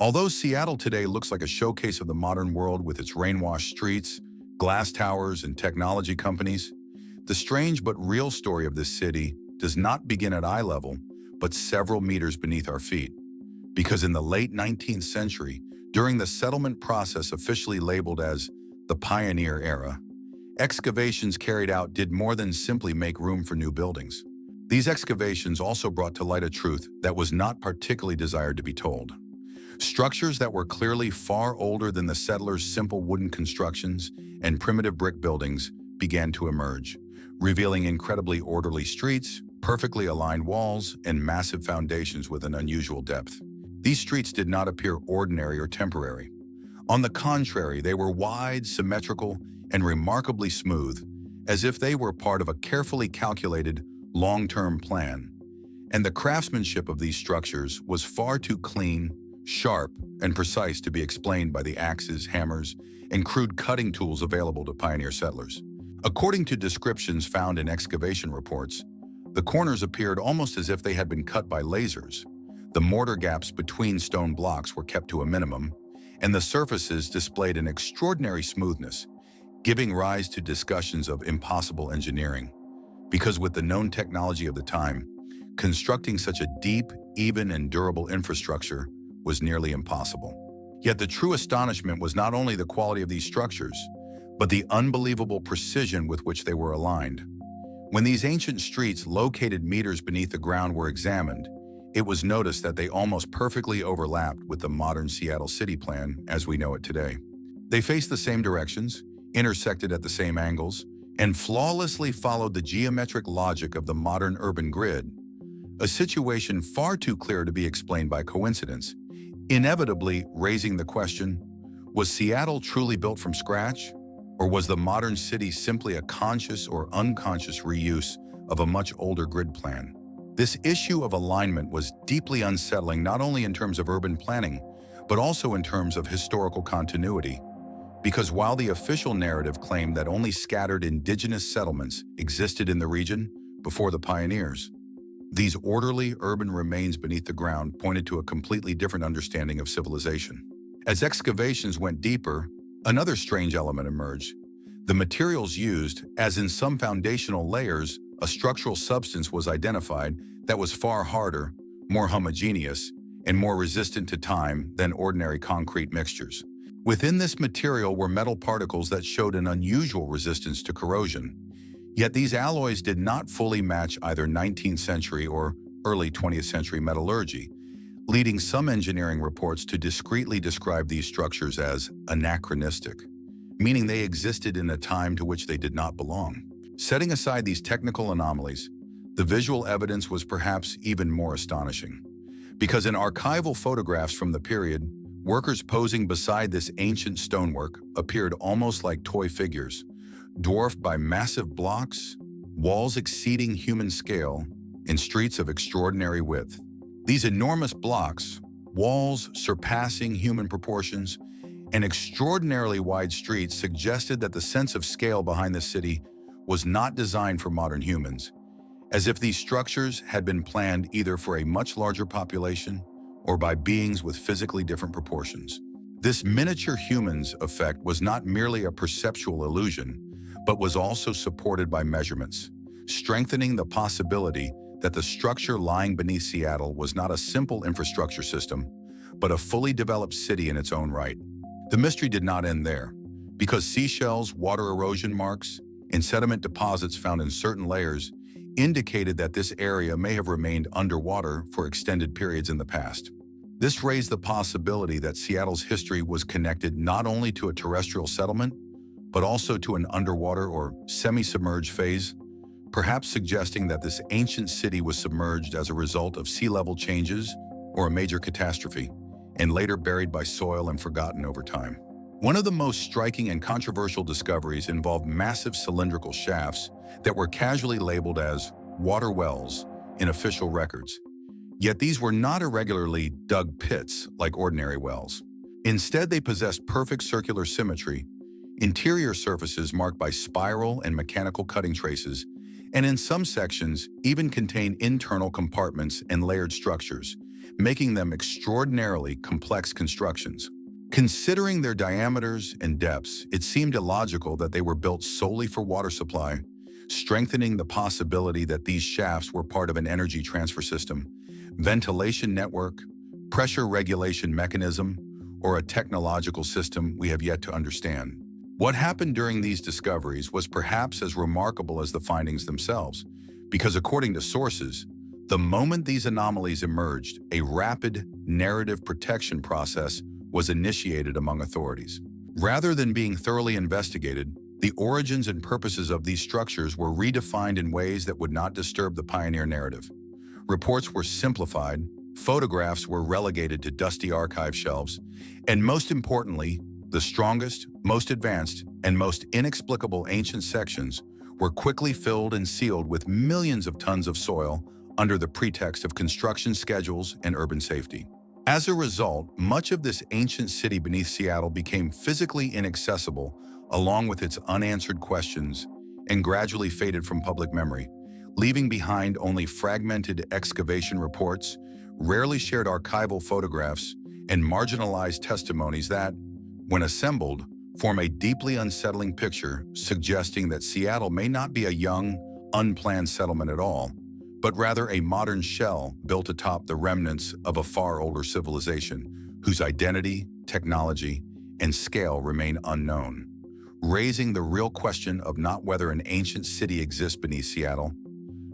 Although Seattle today looks like a showcase of the modern world with its rain-washed streets, glass towers, and technology companies, the strange but real story of this city does not begin at eye level, but several meters beneath our feet. Because in the late 19th century, during the settlement process officially labeled as the Pioneer Era, excavations carried out did more than simply make room for new buildings. These excavations also brought to light a truth that was not particularly desired to be told. Structures that were clearly far older than the settlers' simple wooden constructions and primitive brick buildings began to emerge, revealing incredibly orderly streets, perfectly aligned walls, and massive foundations with an unusual depth. These streets did not appear ordinary or temporary. On the contrary, they were wide, symmetrical, and remarkably smooth, as if they were part of a carefully calculated, long-term plan. And the craftsmanship of these structures was far too clean, sharp, and precise to be explained by the axes, hammers, and crude cutting tools available to pioneer settlers. According to descriptions found in excavation reports, the corners appeared almost as if they had been cut by lasers. The mortar gaps between stone blocks were kept to a minimum, and the surfaces displayed an extraordinary smoothness, giving rise to discussions of impossible engineering. Because with the known technology of the time, constructing such a deep, even, and durable infrastructure was nearly impossible. Yet the true astonishment was not only the quality of these structures, but the unbelievable precision with which they were aligned. When these ancient streets located meters beneath the ground were examined, it was noticed that they almost perfectly overlapped with the modern Seattle city plan as we know it today. They faced the same directions, intersected at the same angles, and flawlessly followed the geometric logic of the modern urban grid, a situation far too clear to be explained by coincidence, inevitably raising the question, was Seattle truly built from scratch? Or was the modern city simply a conscious or unconscious reuse of a much older grid plan? This issue of alignment was deeply unsettling not only in terms of urban planning, but also in terms of historical continuity. Because while the official narrative claimed that only scattered indigenous settlements existed in the region before the pioneers, these orderly urban remains beneath the ground pointed to a completely different understanding of civilization. As excavations went deeper, another strange element emerged. The materials used, as in some foundational layers, a structural substance was identified that was far harder, more homogeneous, and more resistant to time than ordinary concrete mixtures. Within this material were metal particles that showed an unusual resistance to corrosion. Yet these alloys did not fully match either 19th century or early 20th century metallurgy, leading some engineering reports to discreetly describe these structures as anachronistic, meaning they existed in a time to which they did not belong. Setting aside these technical anomalies, the visual evidence was perhaps even more astonishing. Because in archival photographs from the period, workers posing beside this ancient stonework appeared almost like toy figures, dwarfed by massive blocks, walls exceeding human scale, and streets of extraordinary width. These enormous blocks, walls surpassing human proportions, and extraordinarily wide streets suggested that the sense of scale behind the city was not designed for modern humans, as if these structures had been planned either for a much larger population or by beings with physically different proportions. This miniature humans effect was not merely a perceptual illusion, but was also supported by measurements, strengthening the possibility that the structure lying beneath Seattle was not a simple infrastructure system, but a fully developed city in its own right. The mystery did not end there, because seashells, water erosion marks, and sediment deposits found in certain layers indicated that this area may have remained underwater for extended periods in the past. This raised the possibility that Seattle's history was connected not only to a terrestrial settlement, but also to an underwater or semi-submerged phase, perhaps suggesting that this ancient city was submerged as a result of sea level changes or a major catastrophe, and later buried by soil and forgotten over time. One of the most striking and controversial discoveries involved massive cylindrical shafts that were casually labeled as water wells in official records. Yet these were not irregularly dug pits like ordinary wells. Instead, they possessed perfect circular symmetry, interior surfaces marked by spiral and mechanical cutting traces, and in some sections even contain internal compartments and layered structures, making them extraordinarily complex constructions. Considering their diameters and depths, it seemed illogical that they were built solely for water supply, strengthening the possibility that these shafts were part of an energy transfer system, ventilation network, pressure regulation mechanism, or a technological system we have yet to understand. What happened during these discoveries was perhaps as remarkable as the findings themselves, because according to sources, the moment these anomalies emerged, a rapid narrative protection process was initiated among authorities. Rather than being thoroughly investigated, the origins and purposes of these structures were redefined in ways that would not disturb the pioneer narrative. Reports were simplified, photographs were relegated to dusty archive shelves, and most importantly, the strongest, most advanced, and most inexplicable ancient sections were quickly filled and sealed with millions of tons of soil under the pretext of construction schedules and urban safety. As a result, much of this ancient city beneath Seattle became physically inaccessible, along with its unanswered questions, and gradually faded from public memory, leaving behind only fragmented excavation reports, rarely shared archival photographs, and marginalized testimonies that, when assembled, form a deeply unsettling picture suggesting that Seattle may not be a young, unplanned settlement at all, but rather a modern shell built atop the remnants of a far older civilization whose identity, technology, and scale remain unknown, raising the real question of not whether an ancient city exists beneath Seattle,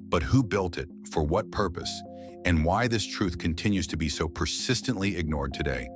but who built it, for what purpose, and why this truth continues to be so persistently ignored today.